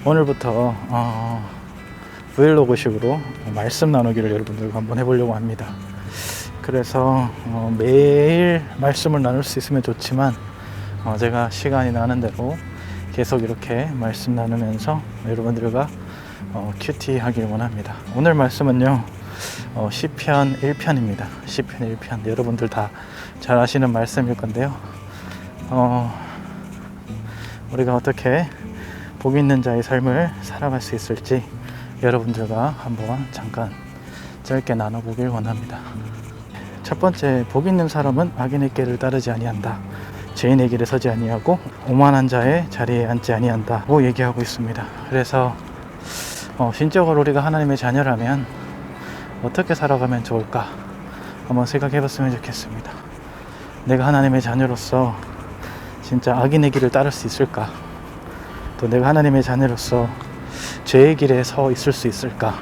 오늘부터 브이로그식으로 말씀 나누기를 여러분들과 한번 해보려고 합니다. 그래서 매일 말씀을 나눌 수 있으면 좋지만 제가 시간이 나는 대로 계속 이렇게 말씀 나누면서 여러분들과 큐티하길 원합니다. 오늘 말씀은요, 시편 1편입니다. 시편 1편. 여러분들 다 잘 아시는 말씀일 건데요. 우리가 어떻게 복 있는 자의 삶을 살아갈 수 있을지 여러분들과 한번 잠깐 짧게 나눠보길 원합니다. 첫 번째, 복 있는 사람은 악인의 길을 따르지 아니한다. 죄인의 길에 서지 아니하고 오만한 자의 자리에 앉지 아니한다고 얘기하고 있습니다. 그래서 신적으로 우리가 하나님의 자녀라면 어떻게 살아가면 좋을까 한번 생각해 봤으면 좋겠습니다. 내가 하나님의 자녀로서 진짜 악인의 길을 따를 수 있을까? 또 내가 하나님의 자녀로서 죄의 길에 서 있을 수 있을까?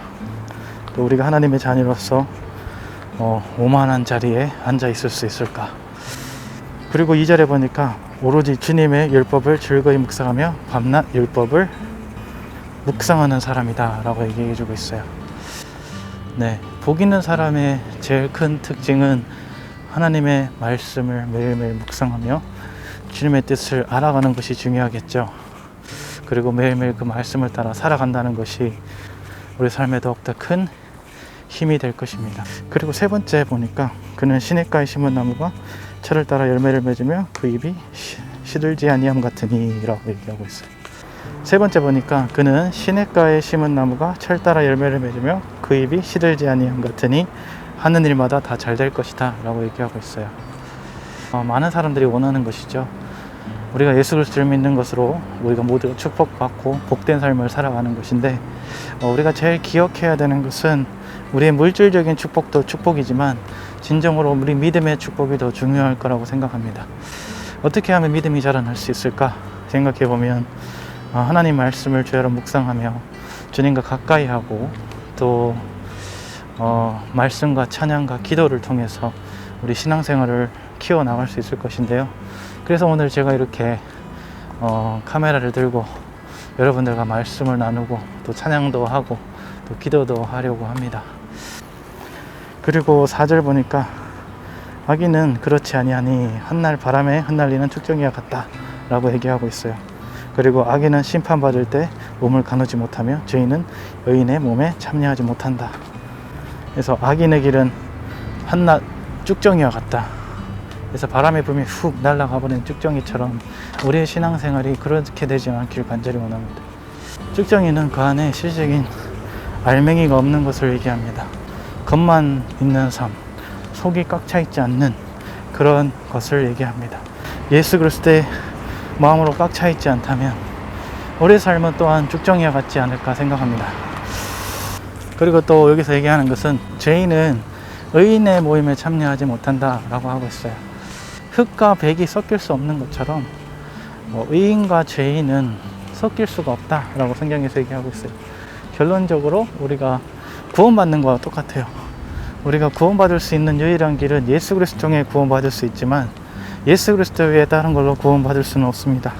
또 우리가 하나님의 자녀로서 오만한 자리에 앉아 있을 수 있을까? 그리고 2절에 보니까 오로지 주님의 율법을 즐거이 묵상하며 밤낮 율법을 묵상하는 사람이다 라고 얘기해 주고 있어요. 네, 복 있는 사람의 제일 큰 특징은 하나님의 말씀을 매일매일 묵상하며 주님의 뜻을 알아가는 것이 중요하겠죠. 그리고 매일매일 그 말씀을 따라 살아간다는 것이 우리 삶에 더욱더 큰 힘이 될 것입니다. 그리고 세 번째 보니까 그는 시냇가에 심은 나무가 철을 따라 열매를 맺으며 그 잎이 시들지 아니함 같으니 라고 얘기하고 있어요. 세 번째 보니까 그는 시냇가에 심은 나무가 철 따라 열매를 맺으며 그 잎이 시들지 아니함 같으니 하는 일마다 다 잘 될 것이다 라고 얘기하고 있어요. 많은 사람들이 원하는 것이죠. 우리가 예수 그리스도를 믿는 것으로 우리가 모두 축복받고 복된 삶을 살아가는 것인데, 우리가 제일 기억해야 되는 것은 우리의 물질적인 축복도 축복이지만 진정으로 우리 믿음의 축복이 더 중요할 거라고 생각합니다. 어떻게 하면 믿음이 자라날 수 있을까 생각해 보면 하나님 말씀을 주야로 묵상하며 주님과 가까이 하고 또 말씀과 찬양과 기도를 통해서 우리 신앙생활을 키워나갈 수 있을 것인데요. 그래서 오늘 제가 이렇게 카메라를 들고 여러분들과 말씀을 나누고 또 찬양도 하고 또 기도도 하려고 합니다. 그리고 4절 보니까 악인은 그렇지 아니하니 한날 바람에 흩날리는 축정이와 같다 라고 얘기하고 있어요. 그리고 악인은 심판받을 때 몸을 가누지 못하며 죄인은 의인의 몸에 참여하지 못한다. 그래서 악인의 길은 한낱 쭉정이와 같다. 그래서 바람에 불면 훅 날아가 버리는 쭉정이처럼 우리의 신앙생활이 그렇게 되지 않길 간절히 원합니다. 쭉정이는 그 안에 실질적인 알맹이가 없는 것을 얘기합니다. 겉만 있는 삶, 속이 꽉 차 있지 않는 그런 것을 얘기합니다. 예수 그리스도의 마음으로 꽉 차 있지 않다면 우리의 삶은 또한 쭉정이와 같지 않을까 생각합니다. 그리고 또 여기서 얘기하는 것은 죄인은 의인의 모임에 참여하지 못한다 라고 하고 있어요. 흙과 백이 섞일 수 없는 것처럼 의인과 죄인은 섞일 수가 없다 라고 성경에서 얘기하고 있어요. 결론적으로 우리가 구원받는 거와 똑같아요. 우리가 구원받을 수 있는 유일한 길은 예수 그리스도 통해 구원받을 수 있지만 예수 그리스도 외에 다른 걸로 구원받을 수는 없습니다.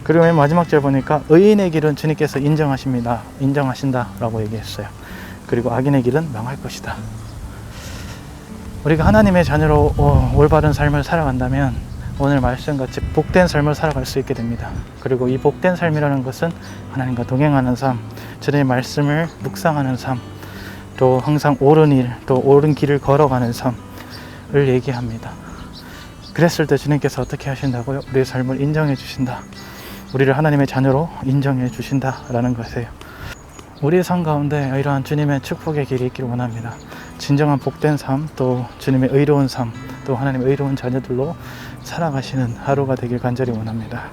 그리고 맨 마지막 절 보니까 의인의 길은 주님께서 인정하신다 라고 얘기했어요. 그리고 악인의 길은 망할 것이다. 우리가 하나님의 자녀로 올바른 삶을 살아간다면 오늘 말씀같이 복된 삶을 살아갈 수 있게 됩니다. 그리고 이 복된 삶이라는 것은 하나님과 동행하는 삶, 주님의 말씀을 묵상하는 삶, 또 항상 옳은 일, 또 옳은 길을 걸어가는 삶을 얘기합니다. 그랬을 때 주님께서 어떻게 하신다고요? 우리의 삶을 인정해 주신다. 우리를 하나님의 자녀로 인정해 주신다라는 것이에요. 우리의 삶 가운데 이러한 주님의 축복의 길이 있기를 원합니다. 진정한 복된 삶, 또 주님의 의로운 삶, 또 하나님의 의로운 자녀들로 살아가시는 하루가 되길 간절히 원합니다.